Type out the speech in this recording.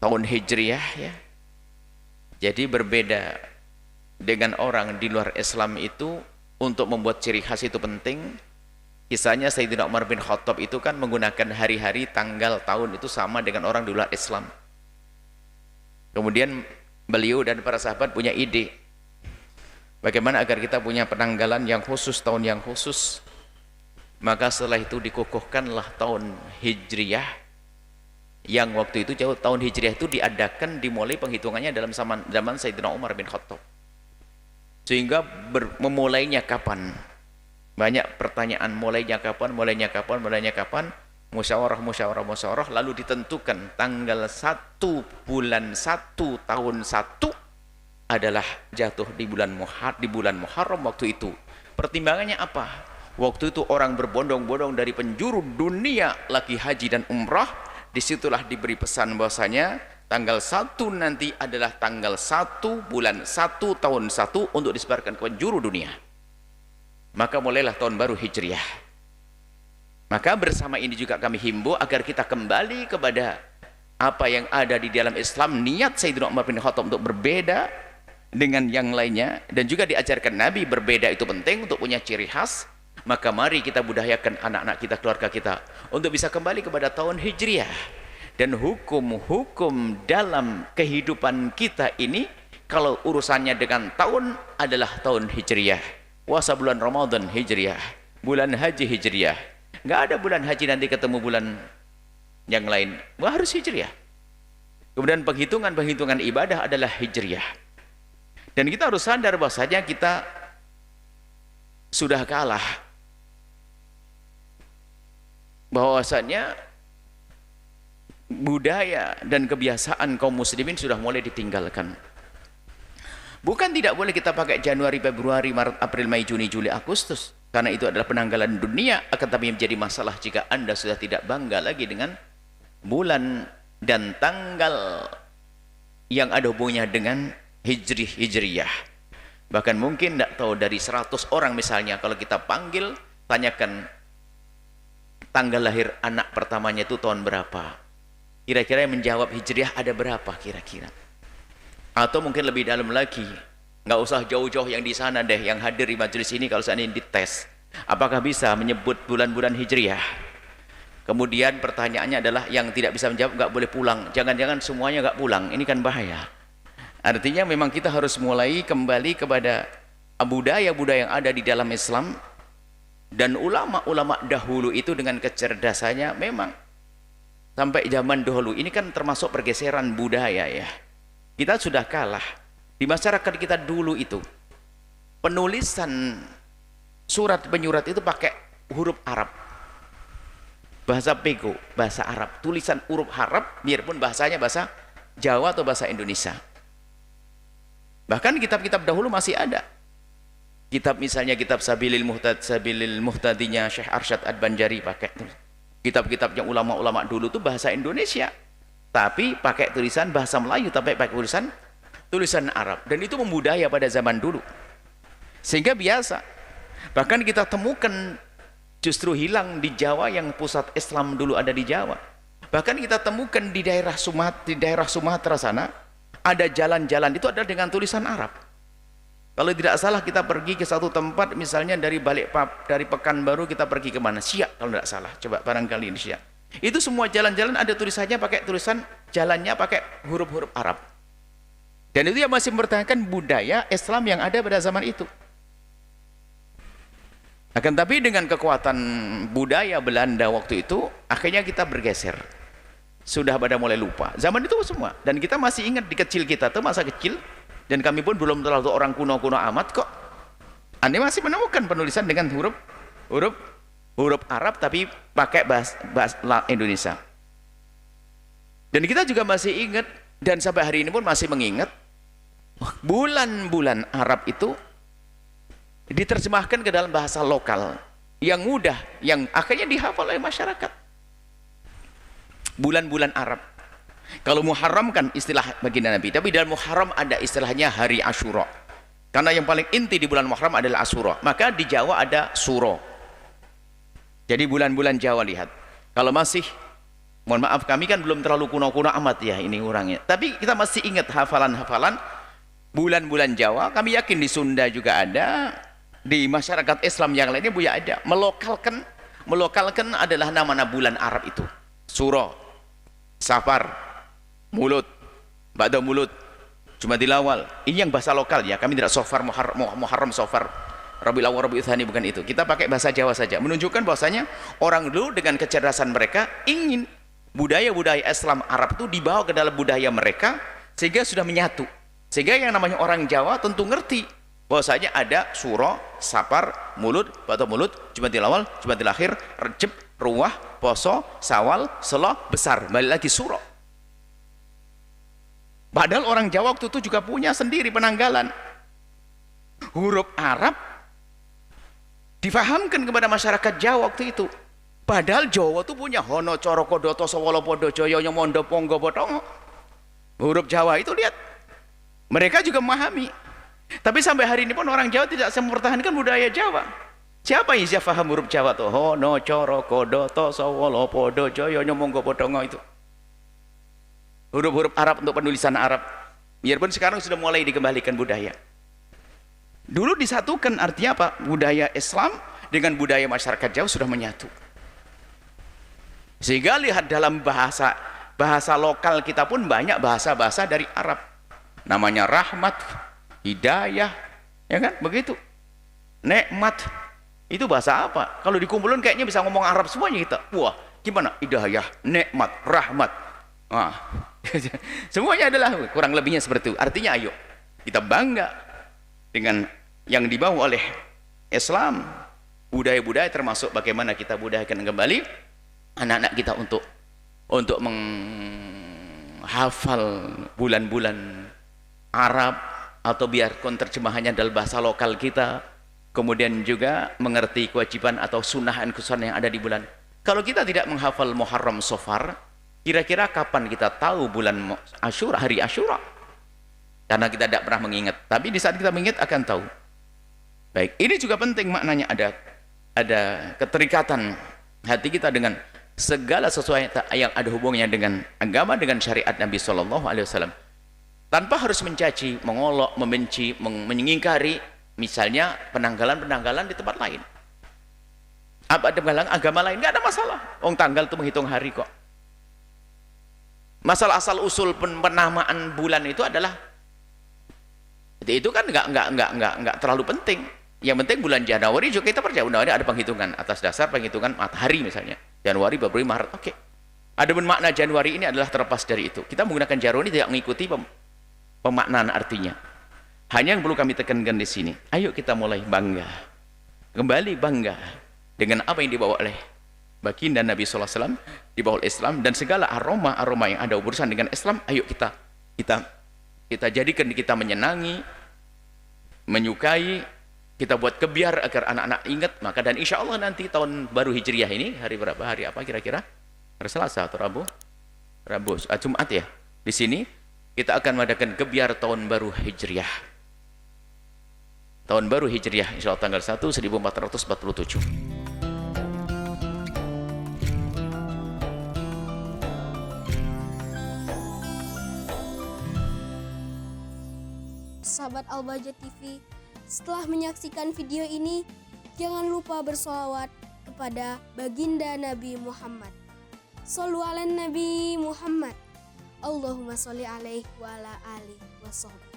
tahun Hijriah ya. Jadi berbeda dengan orang di luar Islam itu, untuk membuat ciri khas itu penting. Kisahnya Sayyidina Umar bin Khattab itu kan menggunakan hari-hari, tanggal, tahun itu sama dengan orang di luar Islam. Kemudian beliau dan para sahabat punya ide, bagaimana agar kita punya penanggalan yang khusus, tahun yang khusus. Maka setelah itu dikukuhkanlah tahun Hijriah, yang waktu itu tahun Hijriah itu diadakan, dimulai penghitungannya dalam zaman Sayyidina Umar bin Khattab. Sehingga memulainya kapan? Banyak pertanyaan, mulainya kapan, mulainya kapan, mulainya kapan? Musyawarah, musyawarah, musyawarah, lalu ditentukan tanggal 1 bulan 1 tahun 1 adalah jatuh di bulan Muharram waktu itu. Pertimbangannya apa? Waktu itu orang berbondong-bondong dari penjuru dunia lagi haji dan umrah. Disitulah diberi pesan bahwasanya tanggal 1 nanti adalah tanggal 1 bulan 1 tahun 1 untuk disebarkan ke penjuru dunia. Maka mulailah tahun baru Hijriah. Maka bersama ini juga kami himbau agar kita kembali kepada apa yang ada di dalam Islam. Niat Sayyidina Umar bin Khattab untuk berbeda dengan yang lainnya, dan juga diajarkan Nabi berbeda itu penting untuk punya ciri khas. Maka mari kita budayakan anak-anak kita, keluarga kita untuk bisa kembali kepada tahun Hijriah. Dan hukum-hukum dalam kehidupan kita ini, kalau urusannya dengan tahun adalah tahun Hijriah. Puasa bulan Ramadan Hijriah, bulan haji Hijriah. Nggak ada bulan haji nanti ketemu bulan yang lain, harus Hijriah. Kemudian penghitungan ibadah adalah Hijriah. Dan kita harus sadar bahwasanya kita sudah kalah, bahwasanya budaya dan kebiasaan kaum muslimin sudah mulai ditinggalkan. Bukan tidak boleh kita pakai Januari, Februari, Maret, April, Mei, Juni, Juli, Agustus, karena itu adalah penanggalan dunia. Akan tapi menjadi masalah jika Anda sudah tidak bangga lagi dengan bulan dan tanggal yang ada hubungannya dengan Hijriyah. Bahkan mungkin tidak tahu, dari 100 orang misalnya, kalau kita panggil, tanyakan tanggal lahir anak pertamanya itu tahun berapa, kira-kira yang menjawab Hijriah ada berapa kira-kira? Atau mungkin lebih dalam lagi, nggak usah jauh-jauh yang di sana deh, yang hadir di majelis ini, kalau seandainya dites, apakah bisa menyebut bulan-bulan Hijriah? Kemudian pertanyaannya adalah, yang tidak bisa menjawab nggak boleh pulang. Jangan-jangan semuanya nggak pulang, ini kan bahaya. Artinya memang kita harus mulai kembali kepada budaya-budaya yang ada di dalam Islam. Dan ulama-ulama dahulu itu dengan kecerdasannya, memang sampai zaman dahulu ini kan termasuk pergeseran budaya ya. Kita sudah kalah di masyarakat kita dulu itu. Penulisan surat penyurat itu pakai huruf Arab, bahasa pego, bahasa Arab, tulisan huruf Arab, biarpun bahasanya bahasa Jawa atau bahasa Indonesia. Bahkan kitab-kitab dahulu masih ada. Kitab misalnya kitab Sabilil Muhtadinya Syekh Arsyad Ad-Banjari pakai. Kitab-kitabnya ulama-ulama dulu itu bahasa Indonesia, tapi pakai tulisan bahasa Melayu, tapi pakai tulisan Arab. Dan itu membudaya pada zaman dulu, sehingga biasa. Bahkan kita temukan justru hilang di Jawa, yang pusat Islam dulu ada di Jawa. Bahkan kita temukan di daerah Sumatera sana, ada jalan-jalan itu adalah dengan tulisan Arab. Kalau tidak salah kita pergi ke satu tempat, misalnya dari Pekanbaru kita pergi ke mana? Siak kalau tidak salah. Coba barangkali ini Siak. Itu semua jalan-jalan ada tulisannya pakai tulisan jalannya pakai huruf-huruf Arab. Dan itu yang masih mempertahankan budaya Islam yang ada pada zaman itu. Akan tapi dengan kekuatan budaya Belanda waktu itu, akhirnya kita bergeser. Sudah pada mulai lupa. Zaman itu semua. Dan kita masih ingat di kecil kita tuh, masa kecil. Dan kami pun belum terlalu orang kuno-kuno amat kok. Anda masih menemukan penulisan dengan huruf Arab tapi pakai bahasa Indonesia. Dan kita juga masih ingat, dan sampai hari ini pun masih mengingat, bulan-bulan Arab itu diterjemahkan ke dalam bahasa lokal yang mudah, yang akhirnya dihafal oleh masyarakat. Bulan-bulan Arab. Kalau Muharram kan istilah baginda Nabi, tapi dalam Muharram ada istilahnya hari Asyura, karena yang paling inti di bulan Muharram adalah Asyura. Maka di Jawa ada Suro. Jadi bulan-bulan Jawa, lihat, kalau masih Mohon maaf, kami kan belum terlalu kuno-kuno amat ya ini orangnya. Tapi kita masih ingat hafalan-hafalan bulan-bulan Jawa. Kami yakin di Sunda juga ada, di masyarakat Islam yang lainnya Buya ada. Melokalkan adalah nama-nama bulan Arab itu. Suro, Safar, Mulut, Ba'da Mulut, Jumadil Awal. Ini yang bahasa lokal ya. Kami tidak Safar, Muharram, Safar, Rabiul Awwal, Rabiul Tsani, bukan itu. Kita pakai bahasa Jawa saja. Menunjukkan bahwasanya orang dulu dengan kecerdasan mereka ingin budaya-budaya Islam Arab itu dibawa ke dalam budaya mereka sehingga sudah menyatu. Sehingga yang namanya orang Jawa tentu ngerti bahwasanya ada Suro, Safar, Mulut, Ba'da Mulut, Jumadil Awal, Jumadil Akhir, Rejab, Ruwah, Poso, Sawal, Selo, Besar. Balik lagi Suro. Padahal orang Jawa waktu itu juga punya sendiri penanggalan. Huruf Arab difahamkan kepada masyarakat Jawa waktu itu. Padahal Jawa itu punya Hono, Coro, Kodoto, Sowolo, Podo, Joyo, Nyomondo, Ponggo, Potongo. Huruf Jawa itu lihat. Mereka juga memahami. Tapi sampai hari ini pun orang Jawa tidak mempertahankan budaya Jawa. Siapa yang bisa paham huruf Jawa tuh? Hono, Coro, Kodoto, Sowolo, Podo, Joyo, Nyomongo, Potongo itu. Huruf-huruf Arab untuk penulisan Arab. Biarpun sekarang sudah mulai dikembalikan budaya. Dulu disatukan, artinya apa? Budaya Islam dengan budaya masyarakat Jawa sudah menyatu. Sehingga lihat dalam bahasa lokal kita pun banyak bahasa-bahasa dari Arab. Namanya rahmat, hidayah, ya kan? Begitu. Nikmat, itu bahasa apa? Kalau dikumpulkan kayaknya bisa ngomong Arab semuanya kita. Wah, gimana? Hidayah, nikmat, rahmat. Wah. Semuanya adalah kurang lebihnya seperti itu. Artinya ayo kita bangga dengan yang dibawa oleh Islam, budaya-budaya termasuk bagaimana kita budayakan kembali anak-anak kita untuk menghafal bulan-bulan Arab atau biarpun terjemahannya dalam bahasa lokal kita, kemudian juga mengerti kewajiban atau sunnah-sunnah yang ada di bulan. Kalau kita tidak menghafal Muharram, Safar, kira-kira kapan kita tahu bulan Asyura, hari Asyura? Karena kita tidak pernah mengingat. Tapi di saat kita mengingat akan tahu. Baik, ini juga penting maknanya, ada keterikatan hati kita dengan segala sesuatu yang ada hubungannya dengan agama, dengan syariat Nabi Shallallahu Alaihi Wasallam. Tanpa harus mencaci, mengolok, membenci, mengingkari, misalnya penanggalan-penanggalan di tempat lain. Apa penanggalan agama lain? Nggak ada masalah. Tanggal itu menghitung hari kok. Masalah asal usul penamaan bulan itu adalah itu kan nggak terlalu penting. Yang penting bulan Januari juga kita percaya Januari ada penghitungan atas dasar penghitungan matahari misalnya. Januari, Februari, Maret, oke. Adapun makna Januari ini adalah terlepas dari itu. Kita menggunakan Januari tidak mengikuti pemaknaan artinya. Hanya yang perlu kami tekankan di sini, ayo kita mulai bangga, kembali bangga dengan apa yang dibawa oleh baginda Nabi Sallallahu Alaihi Wasallam, dibawa oleh Islam, dan segala aroma-aroma yang ada urusan dengan Islam. Ayo kita jadikan, kita menyenangi, menyukai, kita buat kebiar agar anak-anak ingat. Maka dan insya Allah nanti tahun baru Hijriah ini hari berapa? Hari apa kira-kira? Hari Selasa atau Rabu? Jumat ya. Di sini kita akan mengadakan kebiar tahun baru Hijriah. Tahun baru Hijriah insya Allah tanggal 1 1447. Sahabat Al-Bahjah TV, setelah menyaksikan video ini, jangan lupa bersolawat kepada baginda Nabi Muhammad. Shollu ala Nabi Muhammad. Allahumma sholli alaihi wa ala alihi wa sahbihi.